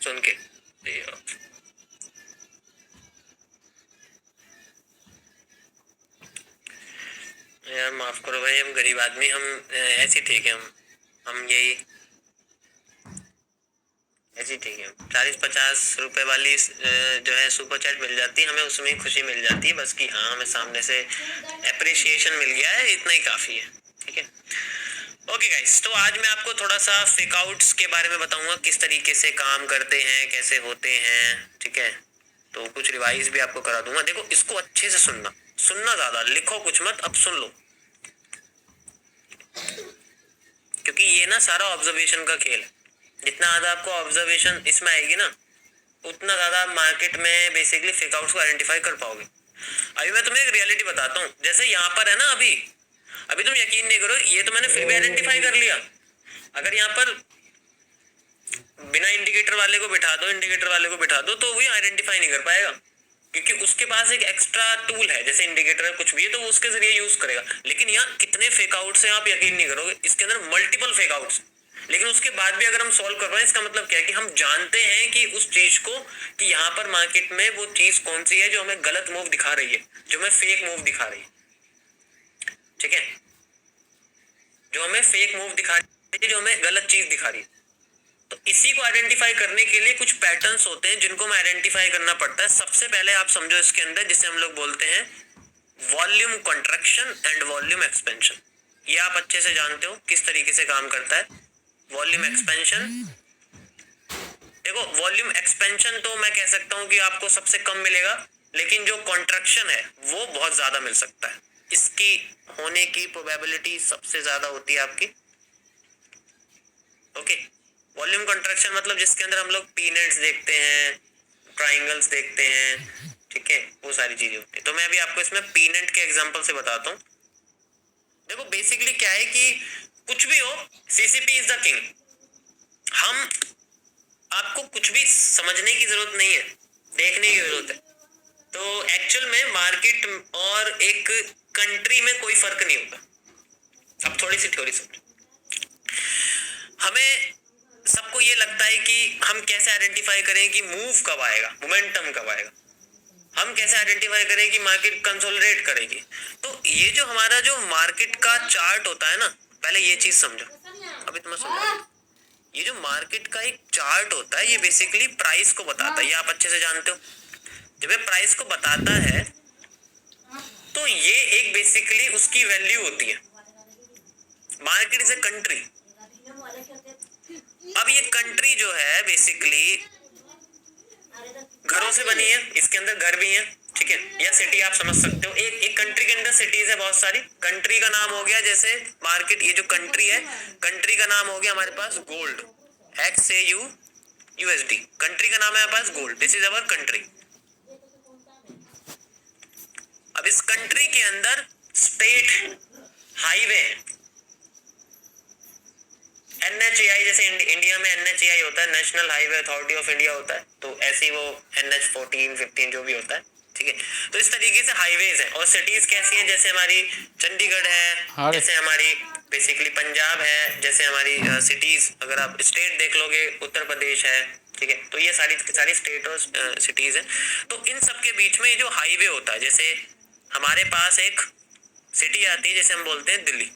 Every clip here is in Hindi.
सुन के। यार माफ करो भाई, हम गरीब आदमी, हम ऐसे ठीक है, हम यही ऐसी ठीक है। 40-50 रुपए वाली जो है सुपर चैट मिल जाती है हमें, उसमें ही खुशी मिल जाती है बस कि हाँ हमें सामने से एप्रिसिएशन मिल गया है, इतना ही काफी है। ठीक है, ओके गाइस, तो आज मैं आपको थोड़ा सा फेक आउट्स के बारे में बताऊंगा, किस तरीके से काम करते हैं, कैसे होते हैं। ठीक है, तो कुछ रिवाइज भी आपको करा दूंगा। देखो, इसको अच्छे से सुनना, ज्यादा लिखो कुछ मत, अब सुन लो, क्योंकि ये ना सारा ऑब्जर्वेशन का खेल है। जितना ज्यादा आपको ऑब्जर्वेशन इसमें आएगी ना, उतना ज्यादा मार्केट में बेसिकली फेक आउट्स को आइडेंटिफाई कर पाओगे। अभी मैं तुम्हें एक रियलिटी बताता हूँ, जैसे यहाँ पर है ना, अभी तुम यकीन नहीं करो, ये तो मैंने फिर भी आइडेंटिफाई कर लिया। अगर यहाँ पर बिना इंडिकेटर वाले को बिठा दो, तो वो आइडेंटिफाई नहीं कर पाएगा, क्योंकि उसके पास एक एक्स्ट्रा टूल है, जैसे इंडिकेटर कुछ भी है तो वो उसके जरिए यूज करेगा। लेकिन यहाँ कितने फेक आउट्स हैं आप यकीन नहीं करोगे, इसके अंदर मल्टीपल फेक आउट्स। लेकिन उसके बाद भी अगर हम सॉल्व कर रहे हैं, इसका मतलब क्या है कि हम जानते हैं कि उस चीज को, कि यहाँ पर मार्केट में वो चीज कौन सी है जो हमें गलत मूव दिखा रही है, जो हमें फेक मूव दिखा रही है। ठीक है, जो हमें फेक मूव दिखा रही है, जो हमें गलत चीज दिखा रही है। तो इसी को आइडेंटिफाई करने के लिए कुछ पैटर्न्स होते हैं जिनको हमें आइडेंटिफाई करना पड़ता है। सबसे पहले आप समझो इसके अंदर, जिसे हम लोग बोलते हैं volume contraction and volume expansion. ये आप अच्छे से जानते हो किस तरीके से काम करता है। वॉल्यूम एक्सपेंशन, देखो वॉल्यूम एक्सपेंशन तो मैं कह सकता हूं कि आपको सबसे कम मिलेगा, लेकिन जो कॉन्ट्रैक्शन है वो बहुत ज्यादा मिल सकता है। इसकी होने की प्रोबेबिलिटी सबसे ज्यादा होती है आपकी। ओके, वॉल्यूम कॉन्ट्रैक्शन मतलब जिसके अंदर हम लोग पीनट्स देखते हैं, ट्राइंगल्स देखते हैं, ठीक है, वो सारी चीजें होती है। तो मैं अभी आपको इसमें पीनट के एग्जांपल से बताता हूँ। देखो बेसिकली क्या है कि कुछ भी हो, सीसीपी इज द किंग। हम आपको कुछ भी समझने की जरूरत नहीं है, देखने की जरूरत है। तो एक्चुअल में मार्केट और एक कंट्री में कोई फर्क नहीं होता। अब थोड़ी सी थ्योरी समझो। हमें सबको ये लगता है कि हम कैसे आइडेंटिफाई करें कि मूव कब आएगा, मोमेंटम कब आएगा, हम कैसे आइडेंटिफाई करें कि मार्केट कंसोलिडेट करेगी। तो ये जो हमारा जो मार्केट का चार्ट होता है ना, पहले ये चीज समझो, अभी तुम्हें समझो। ये जो मार्केट का एक चार्ट होता है, ये बेसिकली प्राइस को बताता है, ये आप अच्छे से जानते हो। जब ये प्राइस को बताता है तो ये एक बेसिकली उसकी वैल्यू होती है। Market is a country. अब ये कंट्री जो है बेसिकली घरों से बनी है, इसके अंदर घर भी है, ठीक है, या सिटी आप समझ सकते हो। एक कंट्री के अंदर सिटीज है बहुत सारी। कंट्री का नाम हो गया, जैसे मार्केट, ये जो कंट्री है, कंट्री का नाम हो गया हमारे पास गोल्ड, XAUUSD। कंट्री का नाम है हमारे पास gold, this is our country. अब इस कंट्री के अंदर स्टेट हाईवे, NHAI, जैसे इंडिया में NHAI होता है, National Highway Authority of India होता है, तो ऐसे ही वो NH14, 15 जो भी होता है, ठीक है। तो इस तरीके से हाईवेज हैं। और सिटीज कैसी हैं, जैसे हमारी चंडीगढ़ है, जैसे हमारी बेसिकली पंजाब है, जैसे हमारी सिटीज, अगर आप स्टेट देख लोगे उत्तर प्रदेश है, ठीक है। तो ये सारी स्टेट और सिटीज हैं। तो इन सब के बीच में ये जो हाईवे होता है, जैसे हमारे पास एक सिटी आती है, जैसे हम बोलते हैं दिल्ली।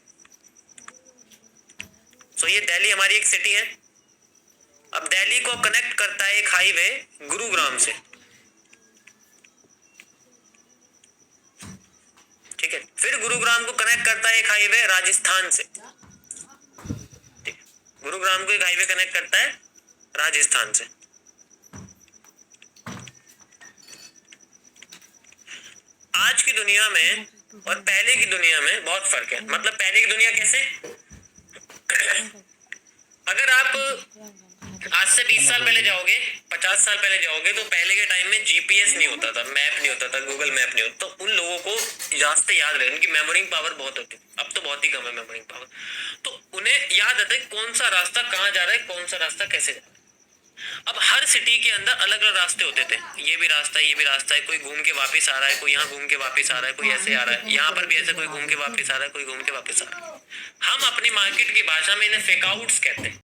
तो ये दिल्ली हमारी एक सिटी है। अब दिल्ली को कनेक्ट करता है एक हाईवे गुरुग्राम से, ठीक है। फिर गुरुग्राम को कनेक्ट करता है एक हाईवे राजस्थान से, ठीक है। गुरुग्राम को एक हाईवे कनेक्ट करता है राजस्थान से। आज की दुनिया में और पहले की दुनिया में बहुत फर्क है। मतलब पहले की दुनिया कैसे, अगर आप आज से 20 साल पहले जाओगे, 50 साल पहले जाओगे, तो पहले के टाइम में जीपीएस नहीं होता था, मैप नहीं होता था, गूगल मैप नहीं होता। तो उन लोगों को रास्ते याद रहे, उनकी मेमोरिंग पावर बहुत होती है। अब तो बहुत ही कम है मेमोरिंग पावर। तो उन्हें याद आता है कौन सा रास्ता कहाँ जा रहा है, कौन सा रास्ता कैसे जा रहा है। अब हर सिटी के अंदर अलग अलग रास्ते होते थे, ये भी रास्ता है, ये भी रास्ता है। कोई घूम के वापस आ रहा है, कोई यहाँ घूम के वापस आ रहा है, कोई ऐसे आ रहा है, यहाँ पर भी ऐसे कोई घूम के वापस आ रहा है, कोई घूम के वापस आ रहा है। हम अपनी मार्केट की भाषा में इन्हें फेक आउट्स कहते हैं।